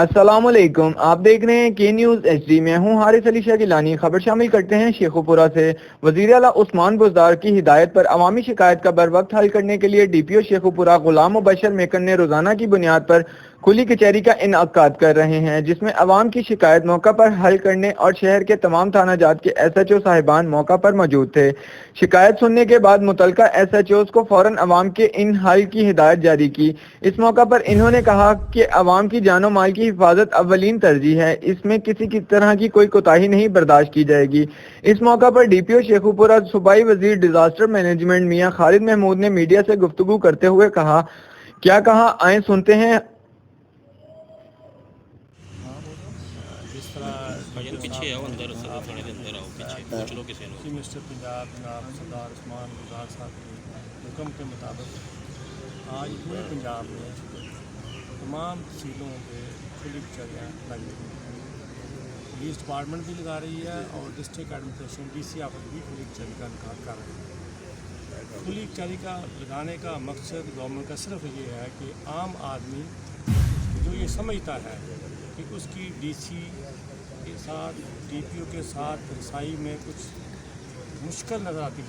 السلام علیکم، آپ دیکھ رہے ہیں کے نیوز ایچ ڈی۔ میں ہوں حارث علی شاہ گیلانی۔ خبر شامل کرتے ہیں شیخوپورہ سے۔ وزیر اعلیٰ عثمان بزدار کی ہدایت پر عوامی شکایت کا بروقت حل کرنے کے لیے ڈی پی او شیخوپورہ غلام مبشر میکن نے روزانہ کی بنیاد پر کھلی کچہری کا انعقاد کر رہے ہیں، جس میں عوام کی شکایت موقع پر حل کرنے اور شہر کے تمام تھانہ جات کے ایس ایچ او صاحبان موقع پر موجود تھے۔ شکایت سننے کے بعد متعلقہ ایس ایچ اوز کو فوراً عوام کے ان حل کی ہدایت جاری کی۔ اس موقع پر انہوں نے کہا کہ عوام کی جان و مال کی حفاظت اولین ترجیح ہے، اس میں کسی کی طرح کی کوئی کوتاہی نہیں برداشت کی جائے گی۔ اس موقع پر ڈی پی او شیخوپورہ صوبائی وزیر ڈیزاسٹر مینجمنٹ میاں خالد محمود نے میڈیا سے گفتگو کرتے ہوئے کہا، کیا کہا آئیں سنتے ہیں۔ جس طرح پیچھے آؤ اندر تھانے دے اندر آؤ پیچھے پوچھ لو کسی نے مسٹر پنجاب جناب سردار عثمان بزدار صاحب کے حکم کے مطابق آج پورے پنجاب میں تمام تحصیلوں پہ کھلی کچہریاں لگ رہی ہیں۔ پولیس ڈپارٹمنٹ بھی لگا رہی ہے اور district administration D C office بھی کھلی کچہری کا انعقاد کر رہے ہیں۔ کھلی کچہری کا لگانے کا مقصد گورنمنٹ کا صرف یہ ہے کہ عام آدمی جو یہ سمجھتا ہے کہ اس کی ڈی سی کے ساتھ ڈی پی او کے ساتھ رسائی میں کچھ مشکل نظر آتی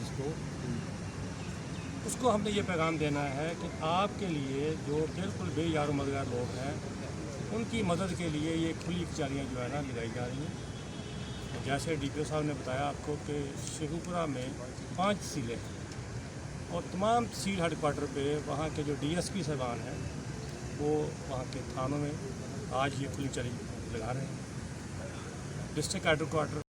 جس کو ہم نے یہ پیغام دینا ہے کہ آپ کے لیے جو بالکل بے یار و مددگار لوگ ہیں ان کی مدد کے لیے یہ کھلی کچہریاں جو ہے نا لگائی جا رہی ہیں۔ جیسے ڈی پی او صاحب نے بتایا آپ کو کہ شیخوپورہ میں 5 تحصیلیں ہیں اور تمام تحصیل ہیڈ کوارٹر پہ وہاں کے جو ڈی ایس پی صاحبان ہیں وہ وہاں کے تھانوں میں آج یہ کھلی کچہری لگا رہے ہیں۔ District head quarter